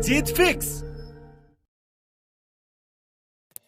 जीत fix.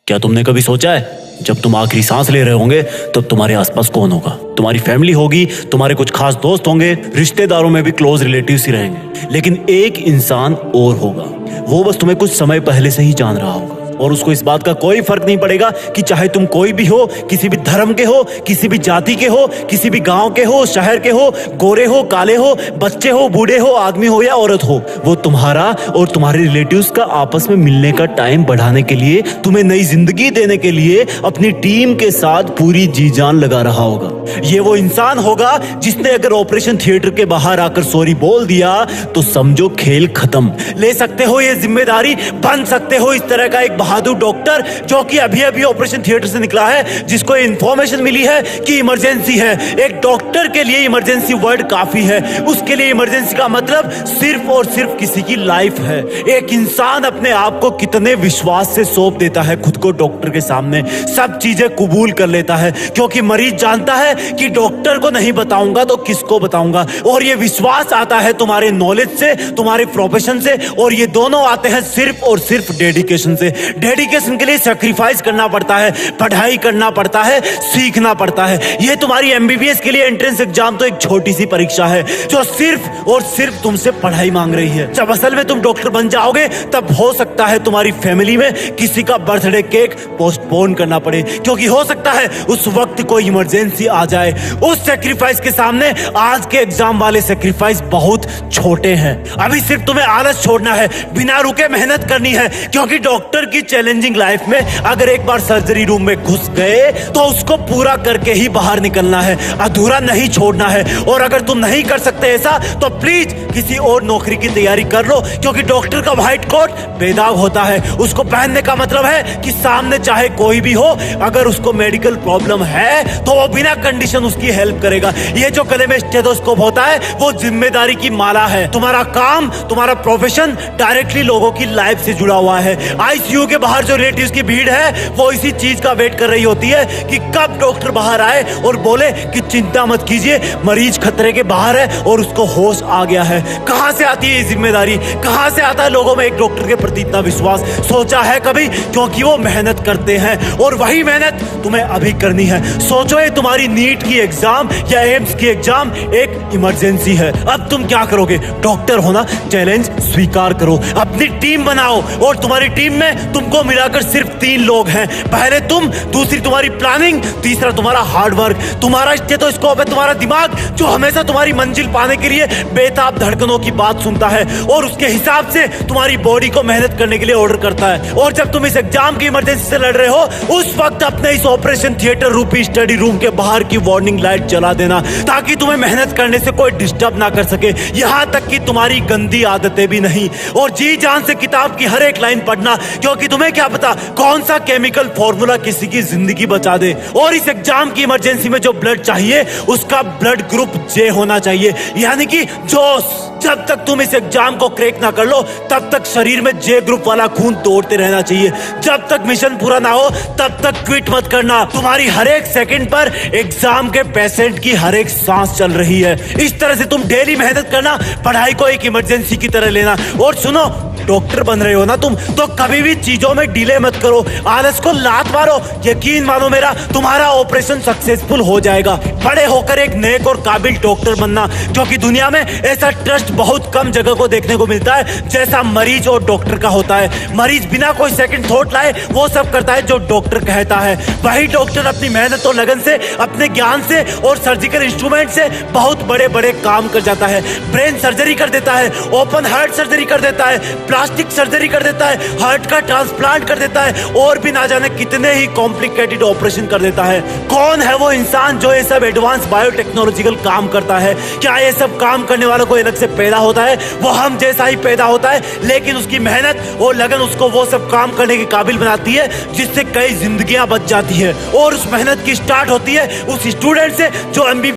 क्या तुमने कभी सोचा है जब तुम आखिरी सांस ले रहे होंगे तब तुम्हारे आसपास कौन होगा? तुम्हारी फैमिली होगी, तुम्हारे कुछ खास दोस्त होंगे, रिश्तेदारों में भी क्लोज रिलेटिव्स ही रहेंगे, लेकिन एक इंसान और होगा। वो बस तुम्हें कुछ समय पहले से ही जान रहा होगा और उसको इस बात का कोई फर्क नहीं पड़ेगा कि चाहे तुम कोई भी हो, किसी भी धर्म के हो, किसी भी जाति के हो, किसी भी गांव के हो, शहर के हो, गोरे हो, काले हो, बच्चे हो, बूढ़े हो, आदमी हो या औरत हो, वो तुम्हारा और तुम्हारे रिलेटिव्स का आपस में मिलने का टाइम बढ़ाने के लिए, तुम्हें नई जिंदगी देने के लिए अपनी टीम के साथ पूरी जी जान लगा रहा होगा। ये वो इंसान होगा जिसने अगर ऑपरेशन थिएटर के बाहर आकर सॉरी बोल दिया तो समझो खेल खत्म। ले सकते हो ये जिम्मेदारी, बन सकते हो इस तरह का एक बहादुर डॉक्टर जो कि अभी अभी ऑपरेशन थिएटर से निकला है, जिसको इंफॉर्मेशन मिली है कि इमरजेंसी है। एक डॉक्टर के लिए इमरजेंसी वर्ड काफी है। उसके लिए इमरजेंसी का मतलब सिर्फ और सिर्फ किसी की लाइफ है। एक इंसान अपने आप को कितने विश्वास से सौंप देता है खुद को डॉक्टर के सामने, सब चीजें कबूल कर लेता है क्योंकि मरीज जानता है कि डॉक्टर को नहीं बताऊंगा तो किसको बताऊंगा। और ये विश्वास आता है तुम्हारे नॉलेज से, तुम्हारे प्रोफेशन से, और ये दोनों आते हैं सिर्फ और सिर्फ डेडिकेशन से। डेडिकेशन के लिए सैक्रिफाइस करना पड़ता है, पढ़ाई करना पड़ता है, सीखना पड़ता है। ये तुम्हारी एमबीबीएस के लिए एंट्रेंस एग्जाम तो एक छोटी सी परीक्षा है जो सिर्फ और सिर्फ तुमसे पढ़ाई मांग रही है। जब असल में तुम डॉक्टर बन जाओगे तब हो सकता है तुम्हारी फैमिली में किसी का बर्थडे केक पोस्टपोन करना पड़े, क्योंकि हो सकता है उस वक्त कोई इमरजेंसी आ जाए। उस सैक्रिफाइस के सामने आज के एग्जाम वाले सैक्रिफाइस बहुत छोटे हैं। अभी सिर्फ तुम्हें आलस छोड़ना है, बिना रुके मेहनत करनी है, क्योंकि डॉक्टर की चैलेंजिंग लाइफ में अगर एक बार सर्जरी रूम में घुस गए तो उसको पूरा करके ही बाहर निकलना है, अधूरा नहीं छोड़ना है। और अगर तुम नहीं कर सकते ऐसा तो प्लीज किसी और नौकरी की तैयारी कर लो, क्योंकि डॉक्टर का व्हाइट कोट बेदाग होता है। उसको पहनने का मतलब है कि सामने चाहे कोई भी हो, अगर उसको मेडिकल प्रॉब्लम है तो वो बिना कंडीशन उसकी हेल्प करेगा। ये जो गले में स्टेथोस्कोप होता है वो जिम्मेदारी की माला है। तुम्हारा काम, तुम्हारा प्रोफेशन डायरेक्टली लोगों की लाइफ से जुड़ा हुआ है। आईसीयू के बाहर जो रिलेटिव्स की भीड़ है वो इसी चीज का वेट कर रही होती है कि कब डॉक्टर बाहर आए और बोले कि चिंता मत कीजिए, मरीज खतरे के बाहर है और उसको होश आ गया है। कहां से आती है ये जिम्मेदारी, कहां से आता है लोगों में एक डॉक्टर के प्रति इतना विश्वास? सोचा है कभी? क्योंकि वो मेहनत करते हैं और वही मेहनत तुम्हें अभी करनी है। सोचो ये तुम्हारी नीट की एग्जाम या एम्स की एग्जाम एक इमरजेंसी है। अब तुम क्या करोगे? डॉक्टर होना चैलेंज स्वीकार करो, अपनी टीम बनाओ और तुम्हारी टीम में तुमको मिलाकर सिर्फ 3 लोग हैं। पहले तुम, दूसरी तुम्हारी प्लानिंग, तीसरा तुम्हारा हार्डवर्क। तुम्हारा स्टेथोस्कोप है तुम्हारा दिमाग जो हमेशा तुम्हारी मंजिल पाने के लिए बेताब धड़कनों की बात सुनता है और उसके हिसाब से तुम्हारी बॉडी को मेहनत करने के लिए ऑर्डर करता है। और जब तुम इस एग्जाम की इमरजेंसी से लड़ रहे हो उस वक्त अपने इस ऑपरेशन थिएटर रूपी स्टडी रूम के बाहर की वार्निंग लाइट जला देना, ताकि तुम्हें मेहनत करने से कोई डिस्टर्ब ना कर सके, यहां तक कि तुम्हारी गंदी आदतें भी नहीं। और जी जान से किताब की हर एक लाइन पढ़ना, क्योंकि तुम्हें क्या पता कौन सा केमिकल फॉर्मूला किसी की जिंदगी बचा दे। और इस एग्जाम की इमरजेंसी में जो ब्लड चाहिए उसका ब्लड ग्रुप जे होना चाहिए, यानी कि जोश। जब तक तुम इस एग्जाम को क्रैक ना कर लो तब तक शरीर में जे ग्रुप वाला खून दौड़ते रहना चाहिए। जब तक मिशन पूरा ना हो तब तक क्विट मत करना। तुम्हारी हर एक सेकंड पर एग्जाम के पेशेंट की हर एक सांस चल रही है। इस तरह से तुम डेली मेहनत करना, पढ़ाई को एक इमरजेंसी की तरह लेना। और सुनो, डॉक्टर बन रहे हो ना तुम, तो कभी भी चीजों में डिले मत करो, आलस को लात मारो। यकीन मानो मेरा, तुम्हारा ऑपरेशन सक्सेसफुल हो जाएगा। बड़े होकर एक नेक और काबिल डॉक्टर बनना, क्योंकि दुनिया में ऐसा ट्रस्ट बहुत कम जगह को देखने को मिलता है जैसा मरीज और डॉक्टर का होता है। मरीज बिना कोई सेकंड थॉट लाए वो सब करता है जो डॉक्टर कहता है। वही डॉक्टर अपनी मेहनत और लगन से, अपने ज्ञान से और सर्जिकल इंस्ट्रूमेंट से बहुत बड़े बड़े काम कर जाता है। ब्रेन सर्जरी कर देता है, ओपन हार्ट सर्जरी कर देता है, प्लास्टिक सर्जरी कर देता है, हार्ट का ट्रांसप्लांट कर देता है और भी ना जाने कितने ही कॉम्प्लिकेटेड ऑपरेशन कर देता है। कौन है वो इंसान जो ये सब एडवांस बायोटेक्नोलॉजिकल काम करता है? क्या ये सब काम करने वालों को अलग से पैदा होता है? वो हम जैसा ही पैदा होता है, लेकिन उसकी मेहनत और लगन उसको वो सब काम करने के काबिल बनाती है जिससे कई जिंदगियां बच जाती है। और उस मेहनत की स्टार्ट होती है उस स्टूडेंट से जो एमबीबीएस